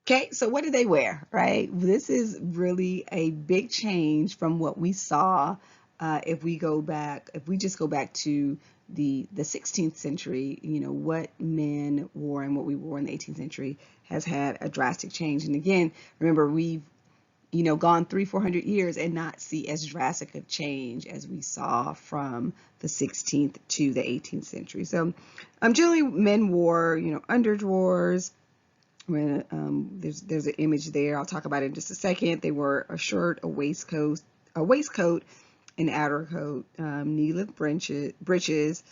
Okay, so what did they wear, right? This is really a big change from what we saw if we go back, if we just go back to the 16th century, you know, what men wore and what we wore in the 18th century has had a drastic change. And again, remember, we've, you know, gone 300-400 years and not see as drastic a change as we saw from the 16th to the 18th century. So generally men wore, you know, underdrawers. When there's an image there, I'll talk about it in just a second. They wore a shirt, a waistcoat, an outer coat, knee-length breeches,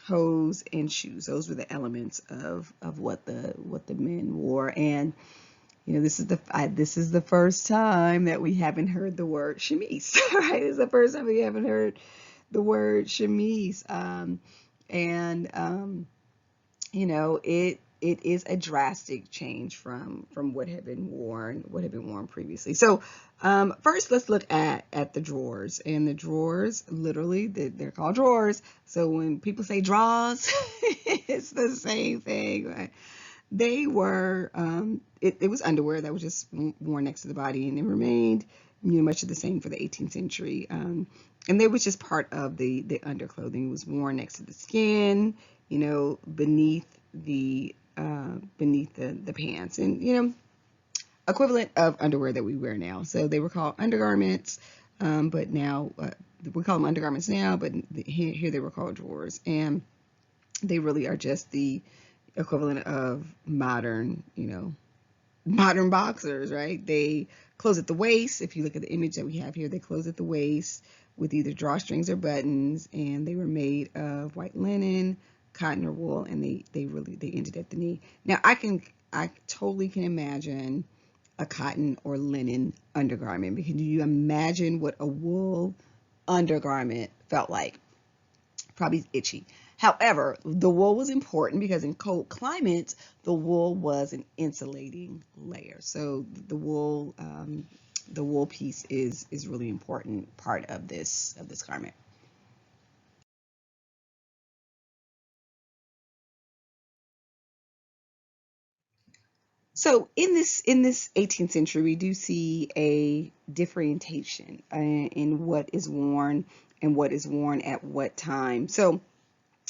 hose, and shoes. Those were the elements of what the men wore. And you know, this is the first time that we haven't heard the word chemise. Right? This is the first time we haven't heard the word chemise. You know, it is a drastic change from what had been worn previously. So first, let's look at the drawers. And the drawers, literally, they're called drawers. So when people say drawers, it's the same thing, right? They were it was underwear that was just worn next to the body, and it remained, you know, much of the same for the 18th century. And they was just part of the underclothing. It was worn next to the skin, you know, beneath the pants, and you know, equivalent of underwear that we wear now. So they were called undergarments, but now we call them undergarments now, but here they were called drawers, and they really are just the equivalent of modern, you know, modern boxers, right? They close at the waist. If you look at the image that we have here, they close at the waist with either drawstrings or buttons, and they were made of white linen, cotton, or wool, and they ended at the knee. Now I totally can imagine a cotton or linen undergarment, because you imagine what a wool undergarment felt like. Probably itchy. However, the wool was important because in cold climates, the wool was an insulating layer. So the wool piece is really important part of this garment. So in this 18th century, we do see a differentiation in what is worn and what is worn at what time. So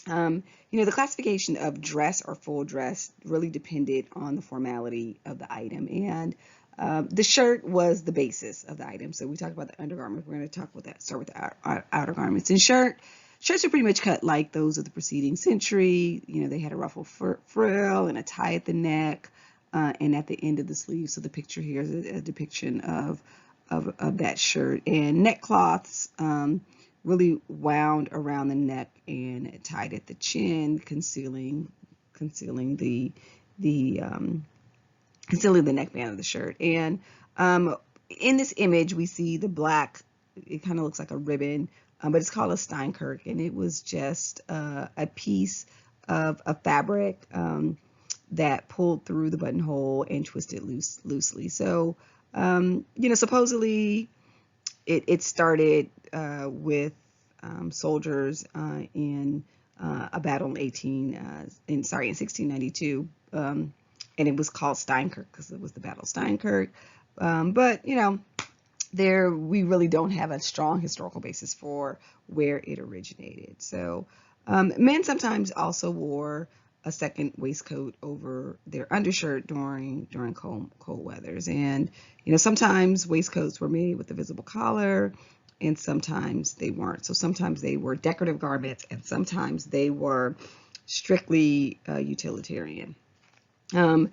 you know, the classification of dress or full dress really depended on the formality of the item, and the shirt was the basis of the item. So we talked about the undergarments. We're going to talk with that. Start with the outer garments. And shirts are pretty much cut like those of the preceding century. You know, they had a ruffled frill and a tie at the neck, and at the end of the sleeve. So the picture here is a depiction of that shirt, and neck cloths. Really wound around the neck and tied at the chin, concealing the concealing the neckband of the shirt. And in this image, we see the black. It kind of looks like a ribbon, but it's called a Steinkirk, and it was just a piece of a fabric that pulled through the buttonhole and twisted loosely. So, you know, supposedly it started with soldiers in a battle in 1692, and it was called Steinkirk because it was the Battle of Steinkirk. But you know, we really don't have a strong historical basis for where it originated. So men sometimes also wore a second waistcoat over their undershirt during cold weathers, and you know, sometimes waistcoats were made with a visible collar, and sometimes they weren't. So sometimes they were decorative garments, and sometimes they were strictly utilitarian. You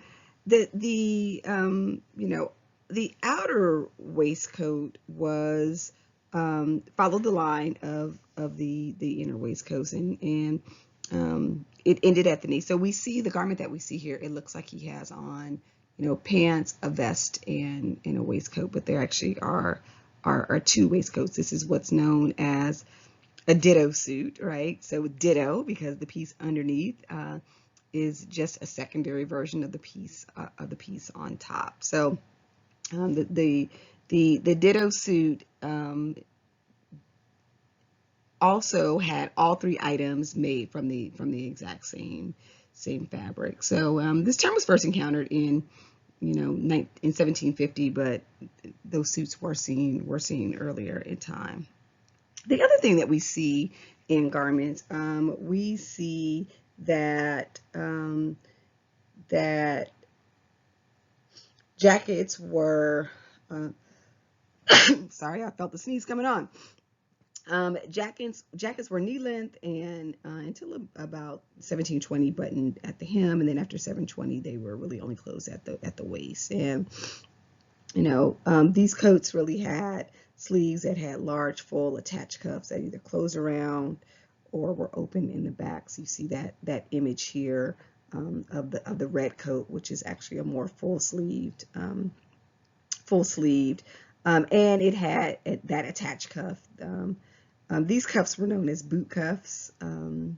know, the outer waistcoat was followed the line of the inner waistcoats, and it ended at the knee. So we see the garment that we see here. It looks like he has on, you know, pants, a vest, and a waistcoat, but there actually are two waistcoats. This is what's known as a ditto suit, right? So ditto because the piece underneath is just a secondary version of the piece on top. So the ditto suit also had all three items made from the exact same fabric. So this term was first encountered in in 1750, but those suits were seen earlier in time. The other thing that we see in garments, we see that that jackets were sorry, I felt the sneeze coming on. Jackets were knee length and until about 1720 buttoned at the hem, and then after 720 they were really only closed at the waist. And these coats really had sleeves that had large, full attached cuffs that either closed around or were open in the back. So you see that image here of the red coat, which is actually a more full sleeved, and it had that attached cuff. These cuffs were known as boot cuffs, in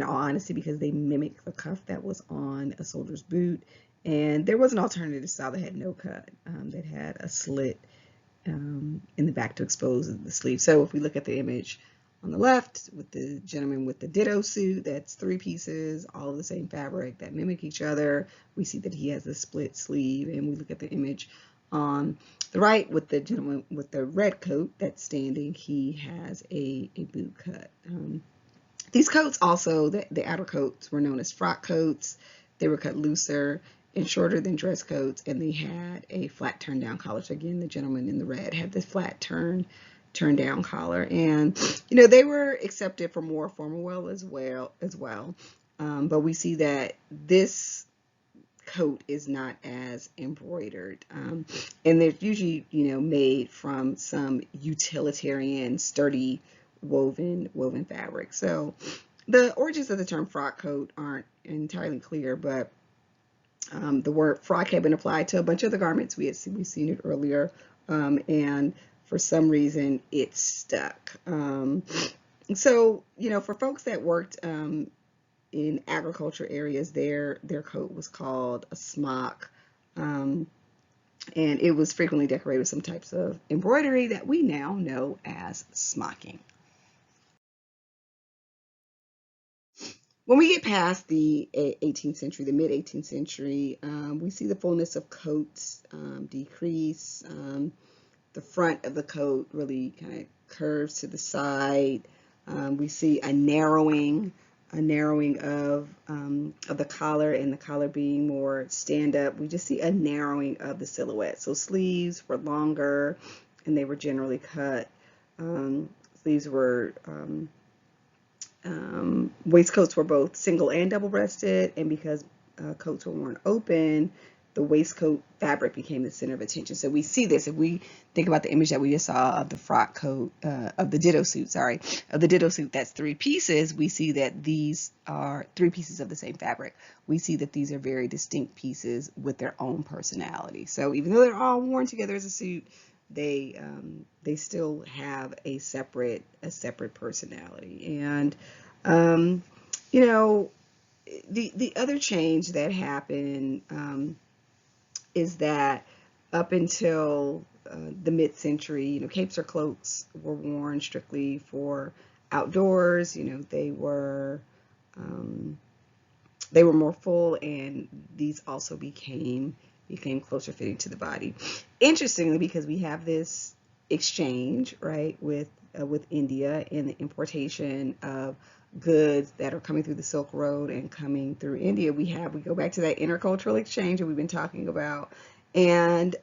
all honesty, because they mimic the cuff that was on a soldier's boot. And there was an alternative style that had no cut, that had a slit in the back to expose the sleeve. So if we look at the image on the left with the gentleman with the ditto suit, that's 3 pieces, all of the same fabric that mimic each other. We see that he has a split sleeve. And we look at the image on the right with the gentleman with the red coat that's standing, he has a boot cut. These coats also, the outer coats were known as frock coats. They were cut looser and shorter than dress coats, and they had a flat turn down collar. So again, the gentleman in the red had this flat turn down collar, and they were accepted for more formal wear as well. But we see that this coat is not as embroidered, and they're usually made from some utilitarian sturdy woven fabric. So the origins of the term frock coat aren't entirely clear, but the word frock had been applied to a bunch of the garments. We've seen it earlier, and for some reason it stuck. So for folks that worked in agriculture areas, their coat was called a smock, and it was frequently decorated with some types of embroidery that we now know as smocking. When we get past the 18th century, the mid-18th century, we see the fullness of coats decrease. The front of the coat really kind of curves to the side. We see a narrowing of the collar, and the collar being more stand up. We just see a narrowing of the silhouette. So sleeves were longer, and they were generally cut. Sleeves were waistcoats were both single and double-breasted, and because coats were worn open, the waistcoat fabric became the center of attention. So we see this if we think about the image that we just saw of the frock coat, of the ditto suit, that's 3 pieces. We see that these are 3 pieces of the same fabric. We see that these are very distinct pieces with their own personality. So even though they're all worn together as a suit, they still have a separate personality. And the other change that happened is that up until the mid-century, capes or cloaks were worn strictly for outdoors. They were more full, and these also became closer fitting to the body. Interestingly, because we have this exchange, right, with India and the importation of goods that are coming through the Silk Road and coming through India, we go back to that intercultural exchange that we've been talking about, and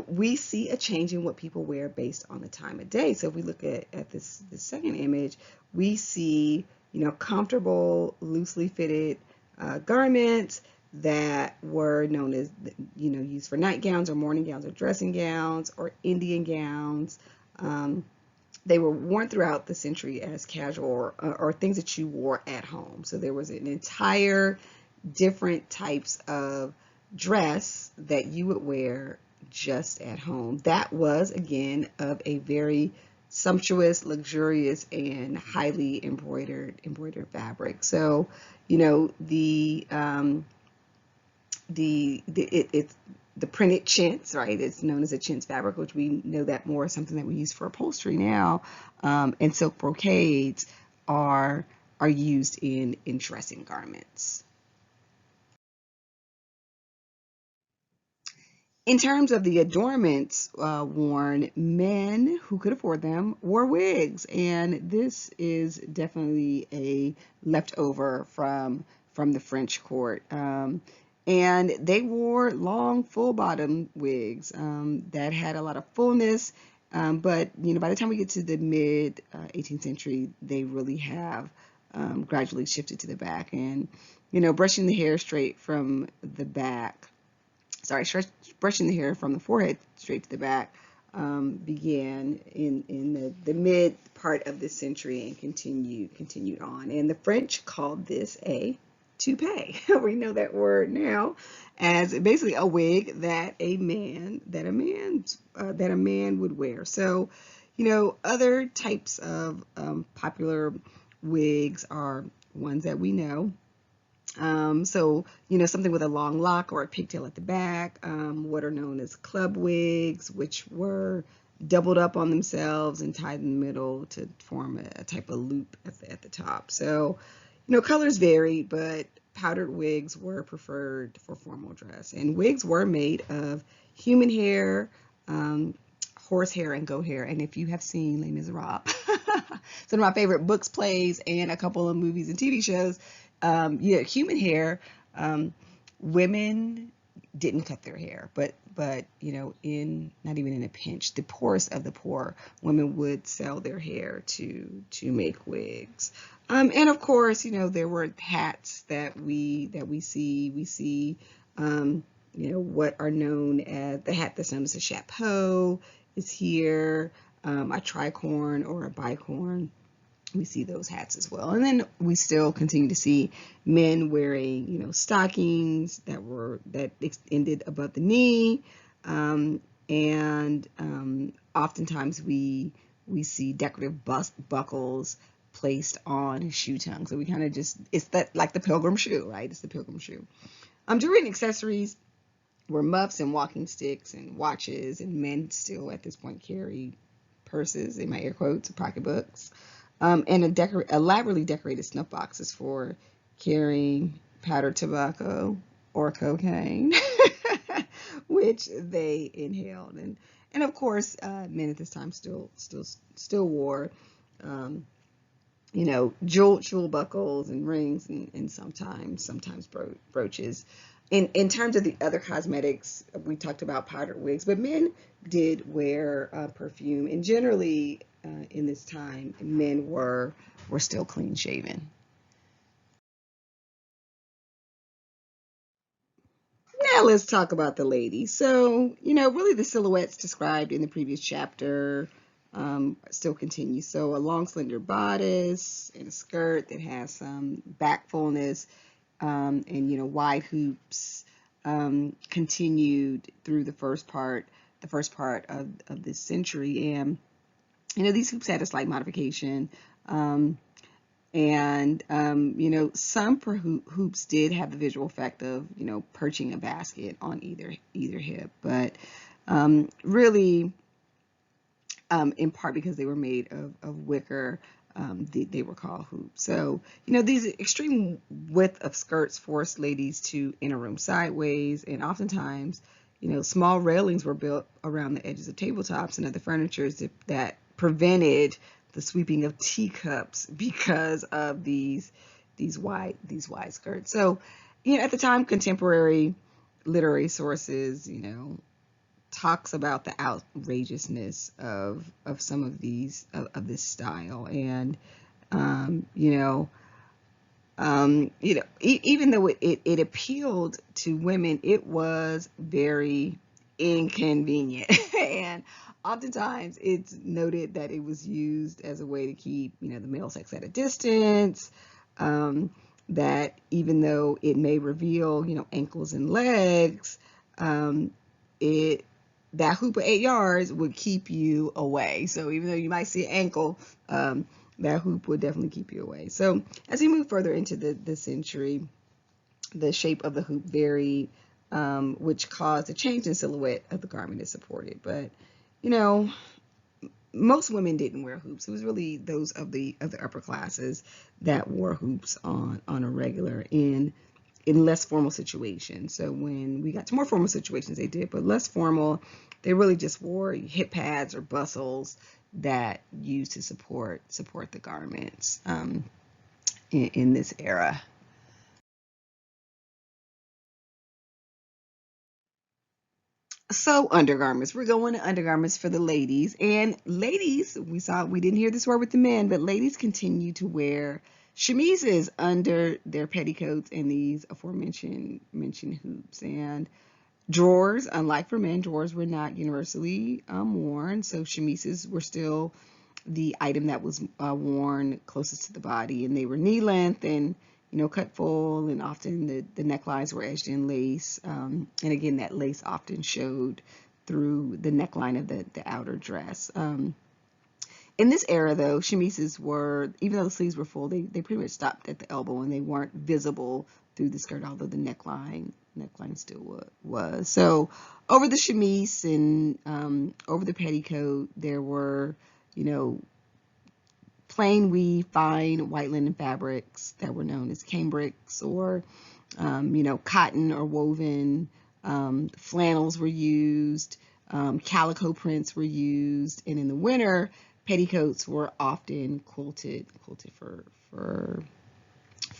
we see a change in what people wear based on the time of day. So if we look at this second image, we see comfortable, loosely fitted garments that were known as used for nightgowns or morning gowns or dressing gowns or Indian gowns. They were worn throughout the century as casual or things that you wore at home. So there was an entire different types of dress that you would wear just at home. That was, again, of a very sumptuous, luxurious, and highly embroidered fabric. So, the printed chintz, right? It's known as a chintz fabric, which we know that more is something that we use for upholstery now. And silk brocades are used in dressing garments. In terms of the adornments worn, men who could afford them wore wigs, and this is definitely a leftover from the French court. And they wore long, full-bottom wigs that had a lot of fullness. But by the time we get to the mid 18th century, they really have gradually shifted to the back, and brushing the hair straight from the back. Sorry, brushing the hair from the forehead straight to the back began in the mid part of this century and continued on. And the French called this a toupee. We know that word now as basically a wig that a man would wear. So, other types of popular wigs are ones that we know. So, something with a long lock or a pigtail at the back, what are known as club wigs, which were doubled up on themselves and tied in the middle to form a type of loop at the top. So, colors vary, but powdered wigs were preferred for formal dress. And wigs were made of human hair, horsehair, and goat hair. And if you have seen Les Miserables, it's one of my favorite books, plays, and a couple of movies and TV shows, human hair, women didn't cut their hair, but in not even in a pinch, the poorest of the poor, women would sell their hair to make wigs. And of course, there were hats that we see. We see, what are known as the hat that's known as a chapeau is here, a tricorn or a bicorn. We see those hats as well. And then we still continue to see men wearing, stockings that ended above the knee. And oftentimes we see decorative buckles placed on shoe tongue. So we kind of it's that like the pilgrim shoe, right? It's the pilgrim shoe. Jewelry and accessories were muffs and walking sticks and watches, and men still at this point carry purses, in my air quotes, pocketbooks. And elaborately decorated snuff boxes for carrying powdered tobacco or cocaine, which they inhaled. And of course, men at this time still wore, jewel buckles and rings and sometimes brooches. In terms of the other cosmetics, we talked about powdered wigs, but men did wear perfume, and generally in this time, men were still clean shaven. Now let's talk about the ladies. So, really the silhouettes described in the previous chapter still continue. So a long slender bodice and a skirt that has some back fullness, and wide hoops continued through the first part of this century. And these hoops had a slight modification, and some hoops did have the visual effect of perching a basket on either hip, but really in part because they were made of wicker, they were called hoops. So these extreme width of skirts forced ladies to enter room sideways, and oftentimes small railings were built around the edges of tabletops and other furniture that prevented the sweeping of teacups because of these wide skirts. So at the time, contemporary literary sources talks about the outrageousness of some of these of this style, and even though it appealed to women, it was very inconvenient. And oftentimes it's noted that it was used as a way to keep the male sex at a distance, that even though it may reveal ankles and legs, that hoop of 8 yards would keep you away. So even though you might see an ankle, that hoop would definitely keep you away. So as we move further into the century, the shape of the hoop varied, which caused a change in silhouette of the garment it supported. But most women didn't wear hoops. It was really those of the upper classes that wore hoops on a regular in in less formal situations. So when we got to more formal situations, they did, but less formal, they really just wore hip pads or bustles that used to support the garments in this era. So undergarments, we're going to undergarments for the ladies. And ladies, we didn't hear this word with the men, but ladies continue to wear chemises under their petticoats and these aforementioned mentioned hoops. And drawers, unlike for men, drawers were not universally worn. So chemises were still the item that was worn closest to the body, and they were knee length and cut full, and often the necklines were edged in lace, and again that lace often showed through the neckline of the outer dress. In this era though, chemises were, even though the sleeves were full, they pretty much stopped at the elbow and they weren't visible through the skirt, although the neckline still was. So over the chemise and over the petticoat, there were plain weave, fine white linen fabrics that were known as cambrics, or cotton or woven. Flannels were used, calico prints were used, and in the winter, petticoats were often quilted for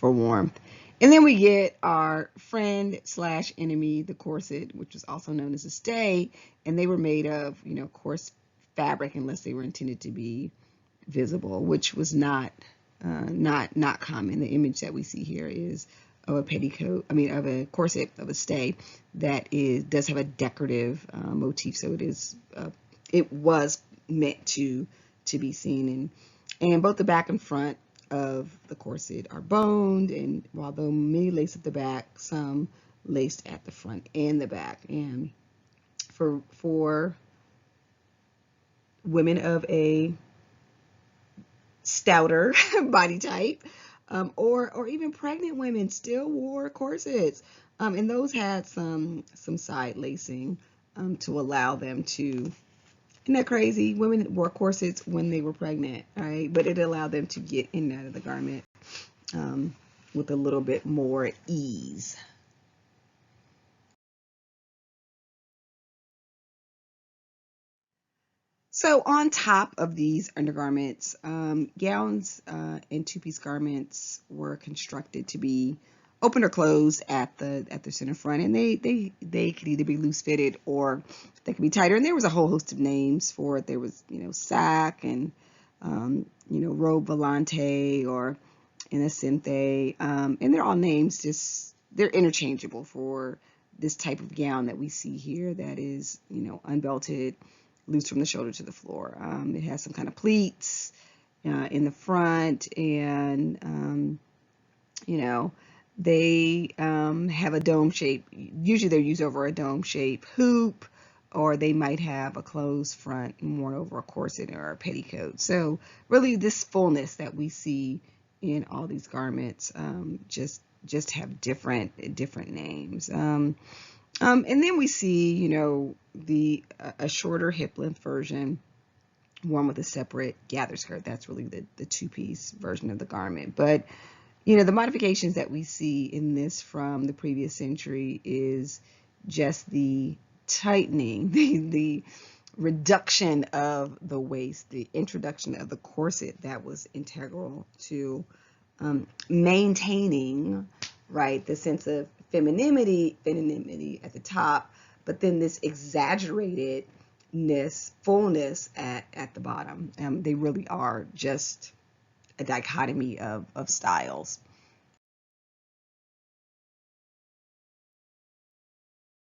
warmth. And then we get our friend slash enemy, the corset, which was also known as a stay, and they were made of coarse fabric unless they were intended to be visible, which was not common. The image that we see here is of a petticoat, of a corset, of a stay that does have a decorative motif. So it was meant to be seen, and both the back and front of the corset are boned, and although many lace at the back, some laced at the front and the back. And for women of a stouter body type, or even pregnant women still wore corsets, and those had some side lacing to allow them to. Isn't that crazy? Women wore corsets when they were pregnant, right? But it allowed them to get in and out of the garment with a little bit more ease. So on top of these undergarments, gowns and two-piece garments were constructed to be open or closed at the center front, and they could either be loose fitted or they could be tighter. And there was a whole host of names for it. There was sack and robe volante or inocente, and they're all names. They're interchangeable for this type of gown that we see here that is unbelted, loose from the shoulder to the floor. It has some kind of pleats in the front, and they have a dome shape. Usually they're used over a dome shape hoop, or they might have a closed front worn over a corset or a petticoat. So really this fullness that we see in all these garments just have different names. And then we see, a shorter hip length version worn with a separate gather skirt. That's really the two-piece version of the garment. But, the modifications that we see in this from the previous century is just the tightening, the reduction of the waist, the introduction of the corset that was integral to maintaining, right, the sense of femininity at the top, but then this exaggeratedness, fullness at the bottom. They really are just a dichotomy of styles.